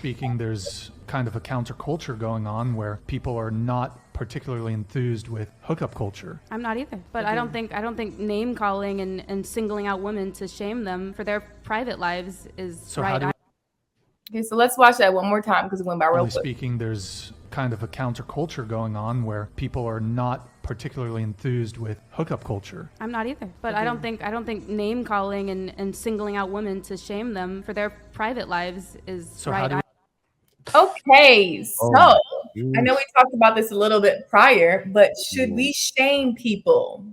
Speaking, there's kind of a counterculture going on where people are not particularly enthused with hookup culture. I'm not either, but I don't think name calling and singling out women to shame them for their private lives is So right. Okay, so let's watch that one more time because it went by real quick. Speaking, there's kind of a counterculture going on where people are not particularly enthused with hookup culture. I'm not either, but I don't think name calling and singling out women to shame them for their private lives is right. Okay, so I know we talked about this a little bit prior, but should we shame people?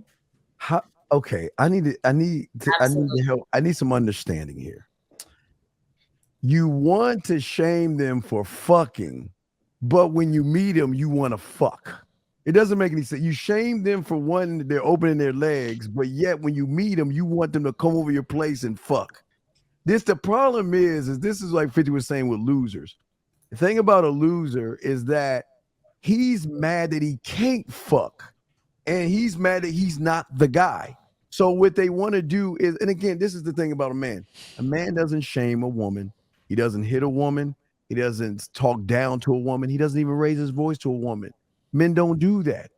Okay, I need to help. I need some understanding here. You want to shame them for fucking, but when you meet them, you want to fuck. It doesn't make any sense. You shame them for one, they're opening their legs, but yet when you meet them, you want them to come over your place and fuck. The problem is this is like 50 was saying with losers. The thing about a loser is that he's mad that he can't fuck, and he's mad that he's not the guy. So what they want to do is, and again, this is the thing about a man. A man doesn't shame a woman. He doesn't hit a woman. He doesn't talk down to a woman. He doesn't even raise his voice to a woman. Men don't do that.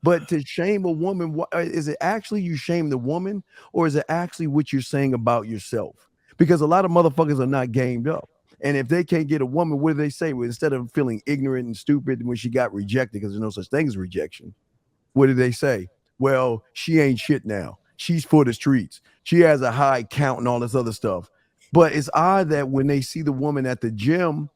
But to shame a woman, is it actually you shame the woman, or is it actually what you're saying about yourself? Because a lot of motherfuckers are not gamed up. And if they can't get a woman, what do they say? Well, instead of feeling ignorant and stupid when she got rejected, because there's no such thing as rejection, what do they say? Well, she ain't shit now. She's for the streets. She has a high count and all this other stuff. But it's odd that when they see the woman at the gym,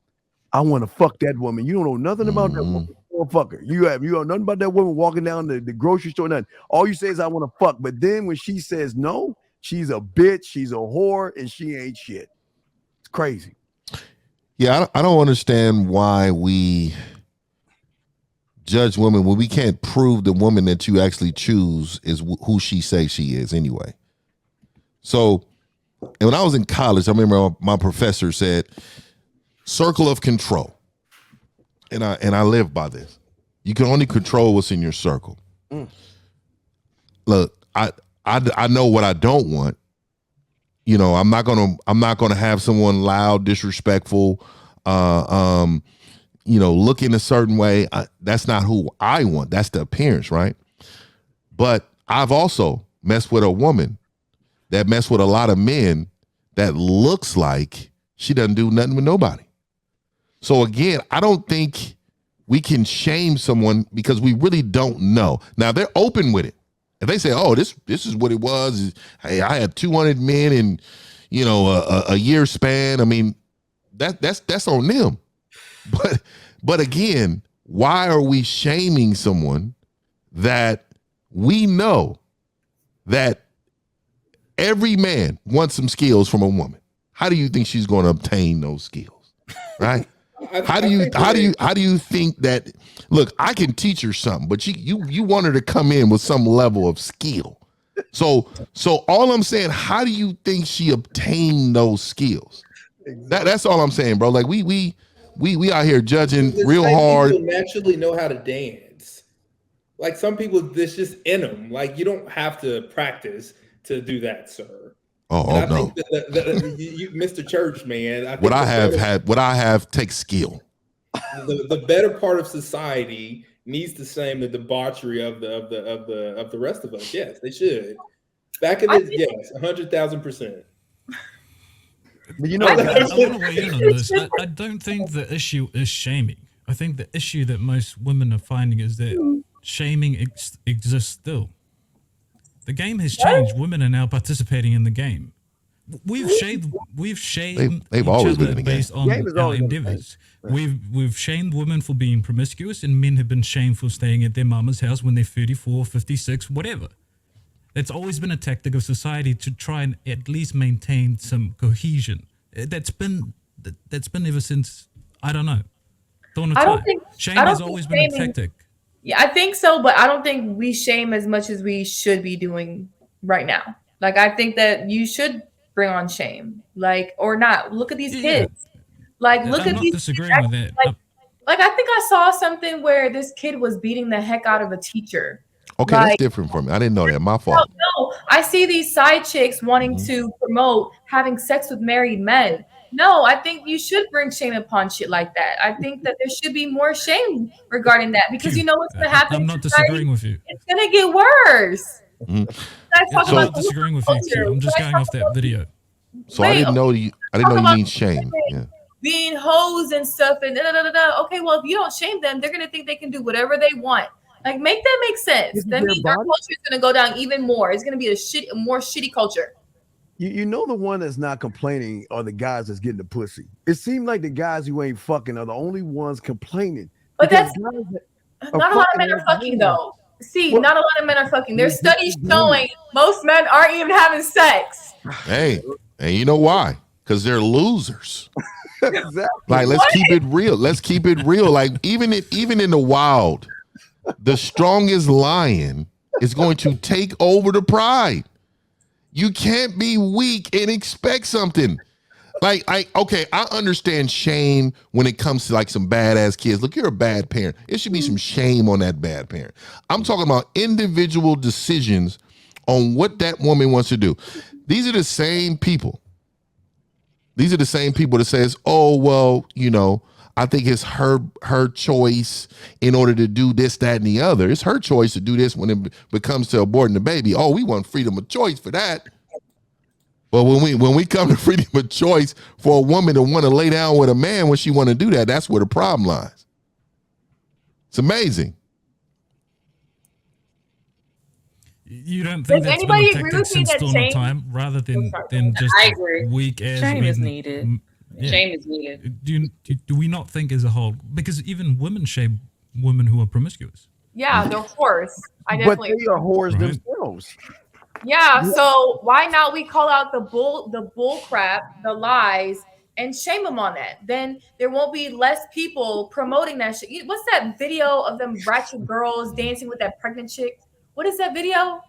I want to fuck that woman. You don't know nothing about that woman. Fucker. You know nothing about that woman walking down the grocery store, nothing. All you say is I want to fuck. But then when she says no, she's a bitch, she's a whore, and she ain't shit. It's crazy. Yeah, I don't understand why we judge women when we can't prove the woman that you actually choose is who she says she is anyway. So, and when I was in college, I remember my professor said, circle of control. And I live by this. You can only control what's in your circle. Look, I know what I don't want. You know, I'm not gonna have someone loud, disrespectful, looking a certain way. That's not who I want. That's the appearance, right? But I've also messed with a woman that messed with a lot of men that looks like she doesn't do nothing with nobody. So again, I don't think we can shame someone because we really don't know. Now they're open with it. If they say, "Oh, this is what it was," hey, I had 200 men in, a year span. I mean, that's on them. But again, why are we shaming someone that we know that every man wants some skills from a woman? How do you think she's going to obtain those skills, right? How do you think that? Look, I can teach her something, but you want her to come in with some level of skill. So all I'm saying, how do you think she obtained those skills? That's all I'm saying, bro. Like we out here judging real hard. People naturally know how to dance. Like some people, this just in them. Like you don't have to practice to do that, sir. I no, think that you, Mr. Church, man. What I have takes skill. The better part of society needs to shame the debauchery of the rest of us. Yes, they should. Back in this, yes, 100,000%. But I want to weigh in on this. I don't think the issue is shaming. I think the issue that most women are finding is that shaming exists still. The game has changed. Women are now participating in the game. We've shamed they've always been in the game. Based on our endeavors. We've shamed women for being promiscuous, and men have been shamed for staying at their mama's house when they're 34, 56, whatever. That's always been a tactic of society to try and at least maintain some cohesion. That's been ever since, I don't know, dawn of time. Shame has always been a tactic. Yeah, I think so, but I don't think we shame as much as we should be doing right now. Like, I think that you should bring on shame, like, or not. Look at these kids. Like, look at these. I'm not disagreeing with that. Like, I think I saw something where this kid was beating the heck out of a teacher. Okay, that's different from me. I didn't know that. My fault. No, I see these side chicks wanting to promote having sex with married men. No, I think you should bring shame upon shit like that. I think that there should be more shame regarding that because you know what's going to happen. I'm not disagreeing with you. It's going to get worse. Mhm. Guys talk I'm about not disagreeing with you, Q. I'm just going off that video. So I didn't know you mean shame. Yeah. Being hoes and stuff and da, da, da, da. Okay, well, if you don't shame them, they're gonna think they can do whatever they want. Like, make that make sense. That means our culture is gonna go down even more. It's gonna be a more shitty culture. You know the one that's not complaining are the guys that's getting the pussy. It seemed like the guys who ain't fucking are the only ones complaining. But that's not a lot of men are fucking though. See, not a lot of men are fucking. There's studies showing most men aren't even having sex. Hey, and you know why? Because they're losers. Exactly. Like, let's keep it real. Let's keep it real. Like, even in the wild, the strongest lion is going to take over the pride. You can't be weak and expect something. Like, I understand shame when it comes to like some badass kids. Look, you're a bad parent. It should be some shame on that bad parent. I'm talking about individual decisions on what that woman wants to do. These are the same people. These are the same people that says, oh, well, you know, I think it's her choice in order to do this, that, and the other. It's her choice to do this when it becomes to aborting the baby. Oh, we want freedom of choice for that. But when we come to freedom of choice for a woman to want to lay down with a man when she want to do that, that's where the problem lies. It's amazing. You don't think Does that's been anybody a agree tactic with me since that dawn shame- of time rather than just I agree. weak as Shame is men? needed. Yeah. Shame is needed. Do we not think as a whole, because even women shame women who are promiscuous? Yeah, they're whores. I But definitely. they are whores Right. themselves. Yeah, so why not we call out the bull crap, the lies, and shame them on that? Then there won't be less people promoting that shit. What's that video of them ratchet girls dancing with that pregnant chick? What is that video?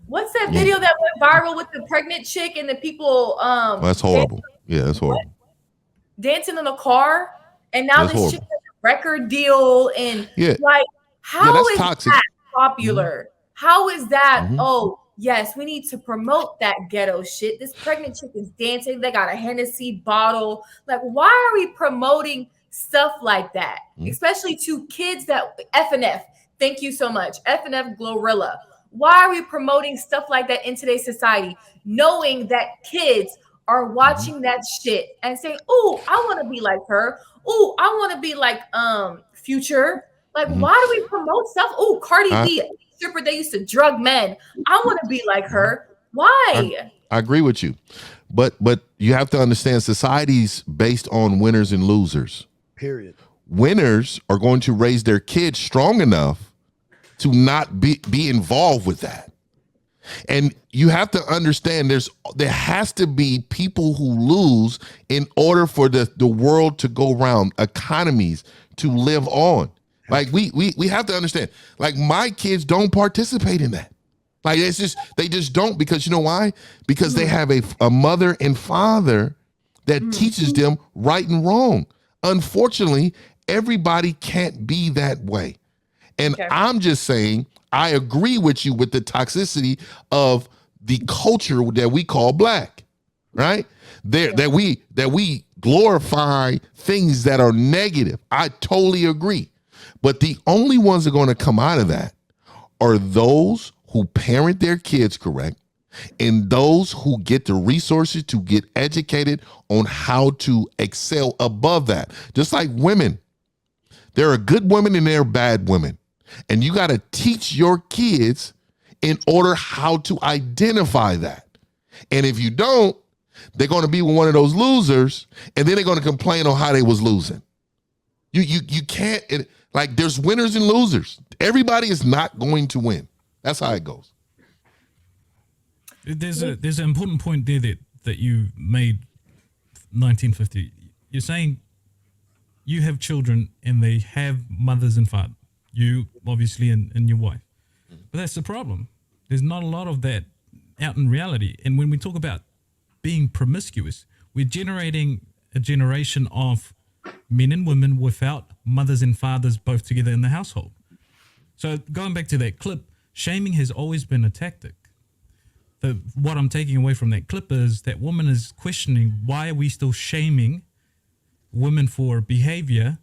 What's that video that went viral with the pregnant chick and the people Well, that's horrible. Yeah, that's horrible. dancing in the car? And now That's this horrible. chick has a record deal and Yeah. like how that's is toxic. that popular? How is that? Mhm. Oh, yes, we need to promote that ghetto shit. This pregnant chick is dancing. They got a Hennessy bottle. Like, why are we promoting stuff like that? Especially to kids that FNF. Thank you so much. FNF Glorilla. Why are we promoting stuff like that in today's society, knowing that kids are watching that shit and saying, "Oh, I want to be like her. Oh, I want to be like Future." Like, why do we promote stuff? Oh, Cardi B, a stripper, they used to drug men. I want to be like her. Why? I agree with you. But you have to understand society's based on winners and losers. Period. Winners are going to raise their kids strong enough to not be involved with that. And you have to understand there has to be people who lose in order for the world to go round, economies to live on. Like we have to understand, like my kids don't participate in that. Like they just don't, because you know why? Because they have a mother and father that teaches them right and wrong. Unfortunately, everybody can't be that way. And I'm just saying, I agree with you with the toxicity of the culture that we call black, right? That we glorify things that are negative. I totally agree. But the only ones that are going to come out of that are those who parent their kids correct and those who get the resources to get educated on how to excel above that. Just like women. There are good women and there are bad women. And you got to teach your kids in order how to identify that. And if you don't, they're going to be one of those losers, and then they're going to complain on how they was losing. You can't, like, there's winners and losers. Everybody is not going to win. That's how it goes. There's an important point there that you made, 1950. You're saying you have children and they have mothers and fathers. You, obviously, and your wife. But that's the problem. There's not a lot of that out in reality. And when we talk about being promiscuous, we're generating a generation of men and women without mothers and fathers both together in the household. So going back to that clip, shaming has always been a tactic. what I'm taking away from that clip is that woman is questioning, why are we still shaming women for behavior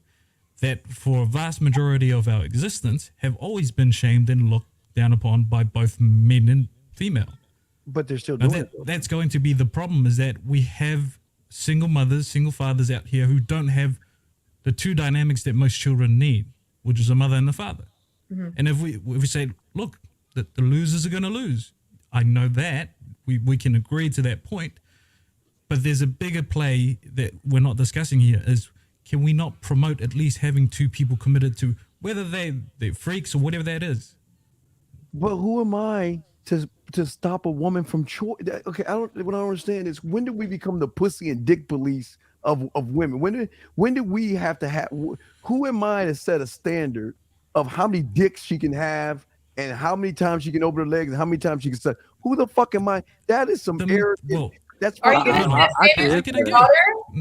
that for a vast majority of our existence have always been shamed and looked down upon by both men and female. But they're still Now doing it. that's going to be the problem, is that we have single mothers, single fathers out here who don't have the two dynamics that most children need, which is a mother and a father. And if we say, look, the losers are going to lose, I know that we can agree to that point, but there's a bigger play that we're not discussing here. Is can we not promote at least having two people committed to, whether they're freaks or whatever that is? But who am I to stop a woman from choice? Okay, what I don't understand is, when did we become the pussy and dick police of women? When did we have to have? Who am I to set a standard of how many dicks she can have and how many times she can open her legs and how many times she can suck? Who the fuck am I? That is some arrogant. Well, That's Are you going to set standards for your daughter?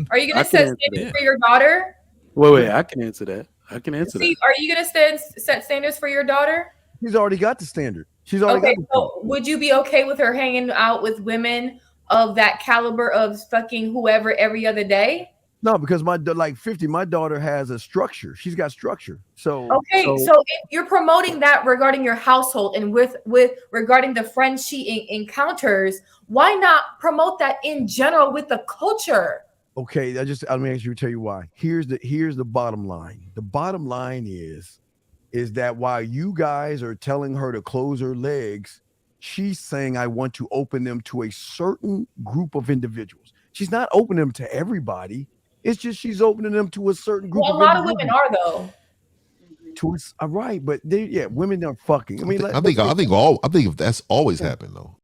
Are you going to set standards for your daughter? Wait, I can answer that. Are you going to set standards for your daughter? She's already got the standard. She's already Okay, got the so would you be okay with her hanging out with women of that caliber of fucking whoever every other day? No, because my daughter has a structure. She's got structure. So so if you're promoting that regarding your household and with regarding the friends she encounters, why not promote that in general with the culture? Okay, let me actually tell you why. Here's the bottom line. The bottom line is that while you guys are telling her to close her legs, she's saying, I want to open them to a certain group of individuals. She's not opening them to everybody. It's just she's opening them to a certain group. Well, a lot of women are though. Right, but women are fucking. I mean, I think that's always happened though.